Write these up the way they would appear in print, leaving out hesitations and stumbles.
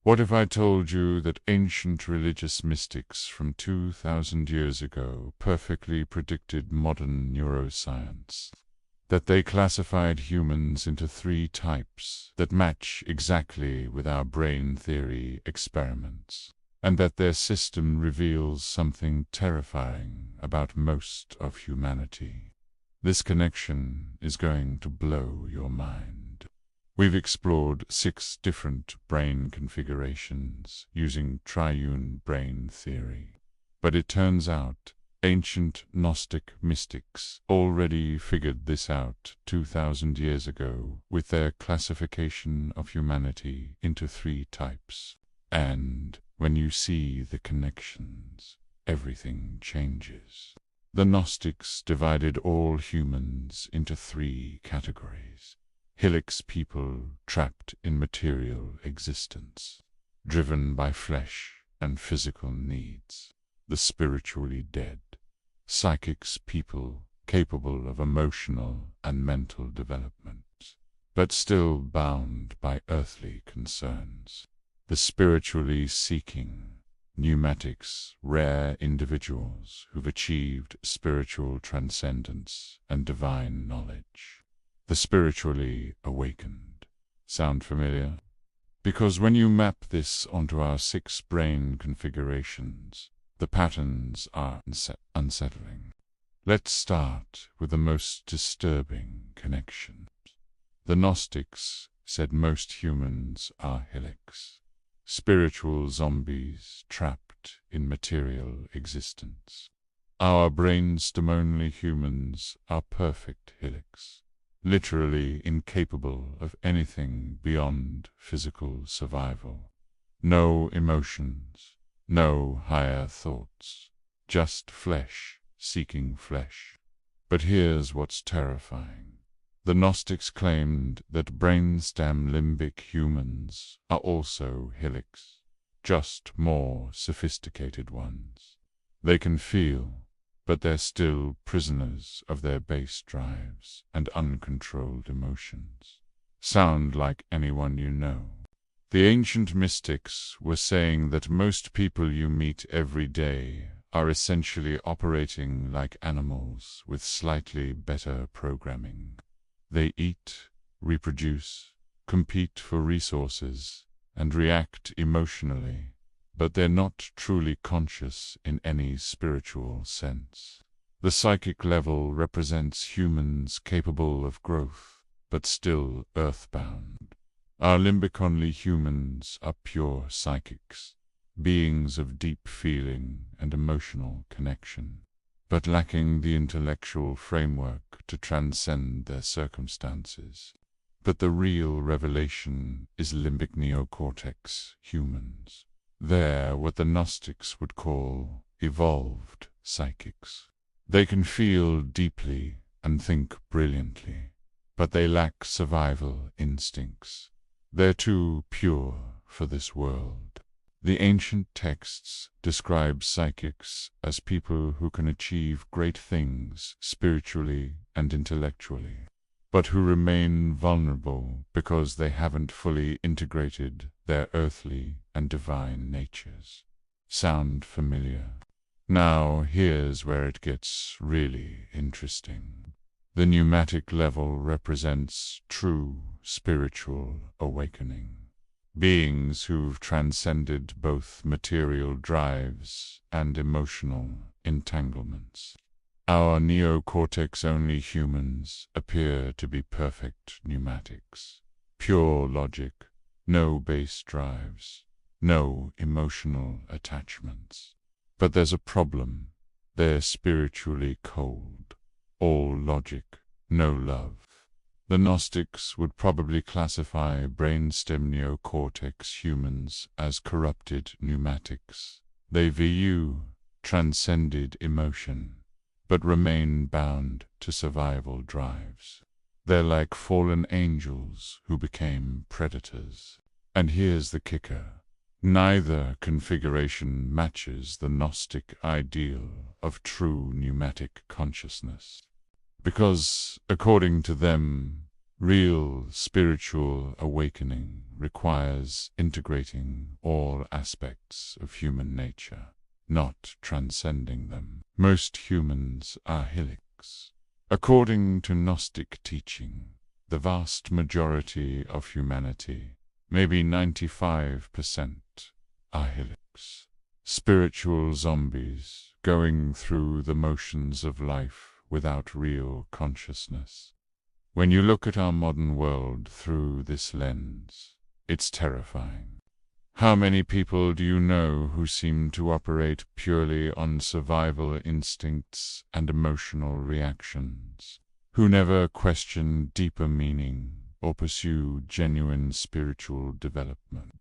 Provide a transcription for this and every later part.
What if I told you that ancient religious mystics from 2,000 years ago perfectly predicted modern neuroscience? That they classified humans into 3 types that match exactly with our brain theory experiments, and that their system reveals something terrifying about most of humanity. This connection is going to blow your mind. We've explored 6 different brain configurations using triune brain theory. But it turns out ancient Gnostic mystics already figured this out 2,000 years ago with their classification of humanity into 3 types. And when you see the connections, everything changes. The Gnostics divided all humans into 3 categories. Helix people trapped in material existence, driven by flesh and physical needs. The spiritually dead. Psychics people capable of emotional and mental development, but still bound by earthly concerns. The spiritually seeking. Pneumatics, rare individuals who've achieved spiritual transcendence and divine knowledge. The spiritually awakened. Sound familiar? Because when you map this onto our 6 brain configurations, the patterns are unsettling. Let's start with the most disturbing connection. The Gnostics said most humans are helix, spiritual zombies trapped in material existence. Our brainstem-only humans are perfect helix, literally incapable of anything beyond physical survival. No emotions, no higher thoughts, just flesh seeking flesh. But here's what's terrifying. The Gnostics claimed that brainstem limbic humans are also helix, just more sophisticated ones. They can feel, but they're still prisoners of their base drives and uncontrolled emotions. Sound like anyone you know? The ancient mystics were saying that most people you meet every day are essentially operating like animals with slightly better programming. They eat, reproduce, compete for resources, and react emotionally, but they're not truly conscious in any spiritual sense. The psychic level represents humans capable of growth, but still earthbound. Our limbic-only humans are pure psychics, beings of deep feeling and emotional connection, but lacking the intellectual framework to transcend their circumstances. But the real revelation is limbic neocortex humans. They're what the Gnostics would call evolved psychics. They can feel deeply and think brilliantly, but they lack survival instincts. They're too pure for this world. The ancient texts describe psychics as people who can achieve great things spiritually and intellectually, but who remain vulnerable because they haven't fully integrated their earthly and divine natures. Sound familiar? Now here's where it gets really interesting. The pneumatic level represents true spiritual awakening. Beings who've transcended both material drives and emotional entanglements. Our neocortex-only humans appear to be perfect pneumatics. Pure logic, no base drives, no emotional attachments. But there's a problem. They're spiritually cold. All logic, no love. The Gnostics would probably classify brainstem neocortex humans as corrupted pneumatics. They view transcended emotion, but remain bound to survival drives. They're like fallen angels who became predators. And here's the kicker. Neither configuration matches the Gnostic ideal of true pneumatic consciousness. Because, according to them, Real spiritual awakening requires integrating all aspects of human nature, not transcending them. Most humans are helix. According to Gnostic teaching, the vast majority of humanity, maybe 95%, are helix. Spiritual zombies going through the motions of life without real consciousness. When you look at our modern world through this lens, it's terrifying. How many people do you know who seem to operate purely on survival instincts and emotional reactions, who never question deeper meaning or pursue genuine spiritual development?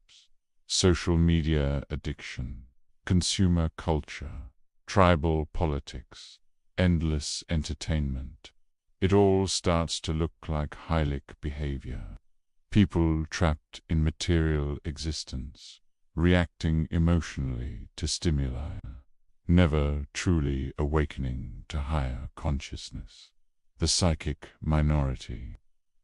Social media addiction, consumer culture, tribal politics, endless entertainment. It all starts to look like helix behavior. People trapped in material existence, reacting emotionally to stimuli, never truly awakening to higher consciousness. The psychic minority.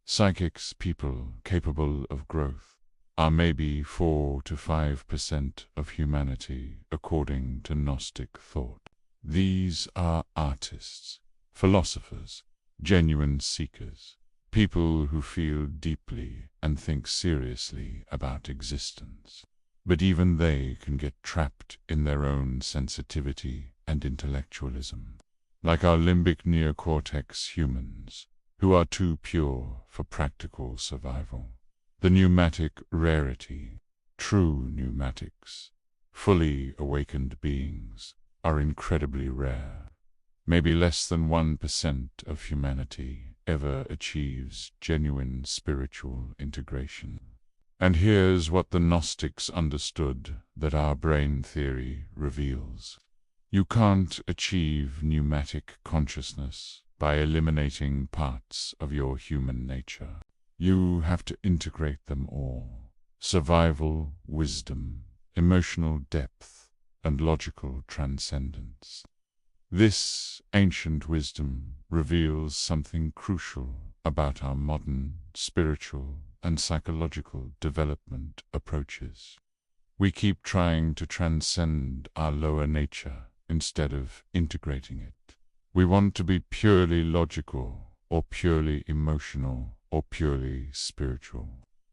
Psychics, people capable of growth, are maybe 4 to 5% of humanity according to Gnostic thought. These are artists, philosophers, genuine seekers, people who feel deeply and think seriously about existence. But even they can get trapped in their own sensitivity and intellectualism, like our limbic neocortex humans, who are too pure for practical survival. The pneumatic rarity, true pneumatics, fully awakened beings, are incredibly rare. Maybe less than 1% of humanity ever achieves genuine spiritual integration. And here's what the Gnostics understood that our brain theory reveals. You can't achieve pneumatic consciousness by eliminating parts of your human nature. You have to integrate them all. Survival, wisdom, emotional depth, and logical transcendence. This ancient wisdom reveals something crucial about our modern spiritual and psychological development approaches. We keep trying to transcend our lower nature instead of integrating it. We want to be purely logical or purely emotional or purely spiritual.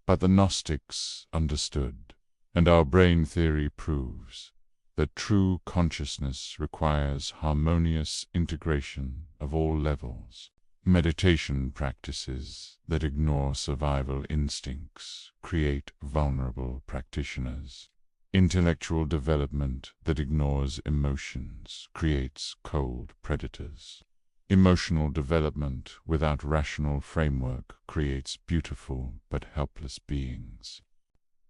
But the Gnostics understood, and our brain theory proves, that true consciousness requires harmonious integration of all levels. Meditation practices that ignore survival instincts create vulnerable practitioners. Intellectual development that ignores emotions creates cold predators. Emotional development without rational framework creates beautiful but helpless beings.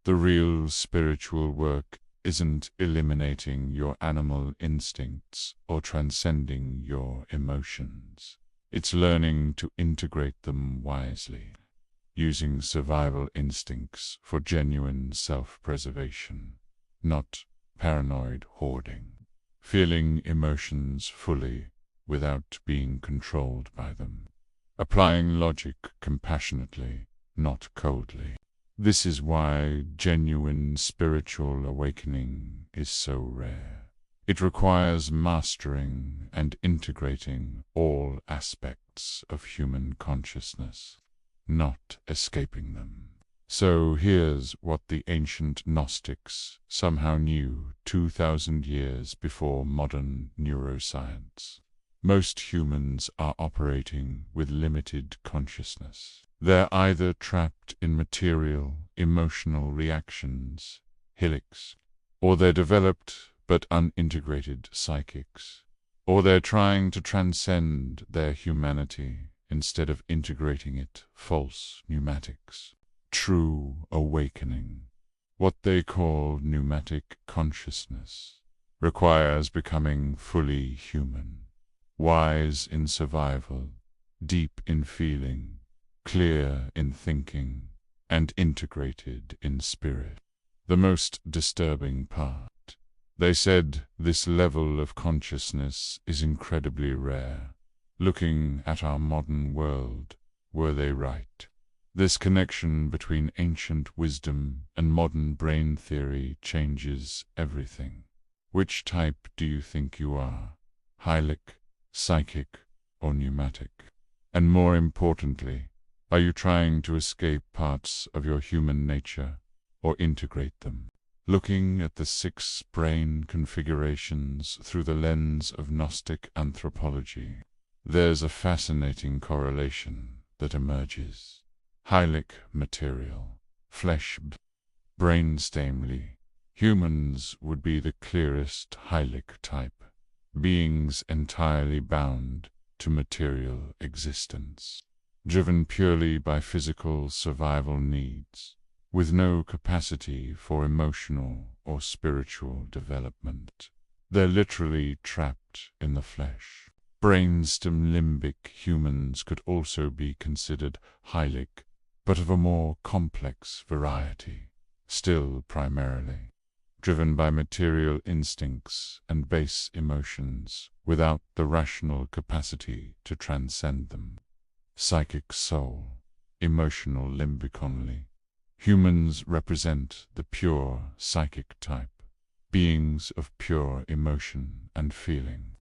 The real spiritual work isn't eliminating your animal instincts or transcending your emotions. It's learning to integrate them wisely, using survival instincts for genuine self-preservation, not paranoid hoarding. Feeling emotions fully without being controlled by them. Applying logic compassionately, not coldly. This is why genuine spiritual awakening is so rare. It requires mastering and integrating all aspects of human consciousness, not escaping them. So here's what the ancient Gnostics somehow knew 2,000 years before modern neuroscience. Most humans are operating with limited consciousness. They're either trapped in material, emotional reactions, helix, or they're developed but unintegrated psychics, or they're trying to transcend their humanity instead of integrating it, false pneumatics. True awakening, what they call pneumatic consciousness, requires becoming fully human, wise in survival, deep in feeling, clear in thinking, and integrated in spirit. The most disturbing part, they said this level of consciousness is incredibly rare. Looking at our modern world, were they right? This connection between ancient wisdom and modern brain theory changes everything. Which type do you think you are? Helix, psychic, or pneumatic? And more importantly, are you trying to escape parts of your human nature or integrate them? Looking at the 6 brain configurations through the lens of Gnostic anthropology, there's a fascinating correlation that emerges. Helix material, flesh, brainstemly. Humans would be the clearest helix type, beings entirely bound to material existence, driven purely by physical survival needs, with no capacity for emotional or spiritual development. They're literally trapped in the flesh. Brainstem limbic humans could also be considered helix, but of a more complex variety, still primarily driven by material instincts and base emotions, without the rational capacity to transcend them. Psychic soul, emotional limbic only. Humans represent the pure psychic type, beings of pure emotion and feeling,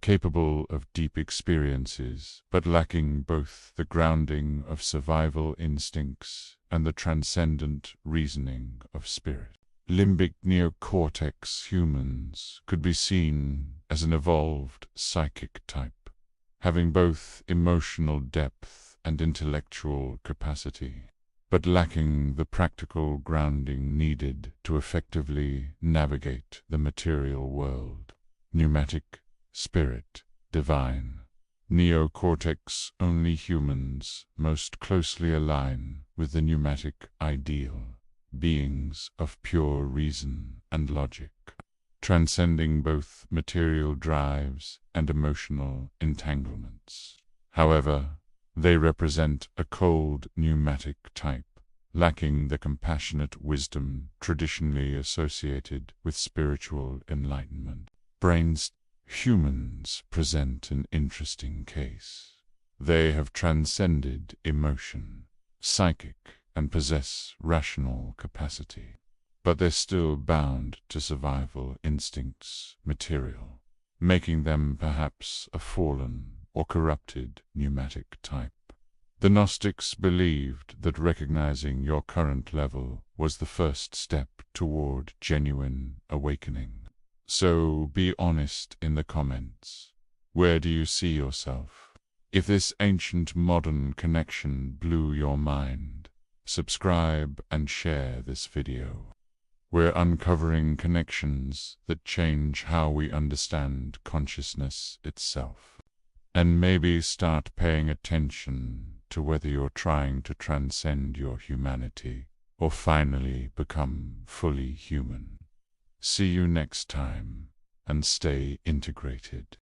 capable of deep experiences, but lacking both the grounding of survival instincts and the transcendent reasoning of spirit. Limbic neocortex humans could be seen as an evolved psychic type, having both emotional depth and intellectual capacity, but lacking the practical grounding needed to effectively navigate the material world. Pneumatic, spirit, divine. Neocortex-only humans most closely align with the pneumatic ideal, beings of pure reason and logic, transcending both material drives and emotional entanglements. However, they represent a cold pneumatic type, lacking the compassionate wisdom traditionally associated with spiritual enlightenment. Humans present an interesting case. They have transcended emotion, psychic, and possess rational capacity, but they're still bound to survival instincts, material, making them perhaps a fallen or corrupted pneumatic type. The Gnostics believed that recognizing your current level was the first step toward genuine awakening. So be honest in the comments. Where do you see yourself? If this ancient modern connection blew your mind, subscribe and share this video. We're uncovering connections that change how we understand consciousness itself. And maybe start paying attention to whether you're trying to transcend your humanity or finally become fully human. See you next time, and stay integrated.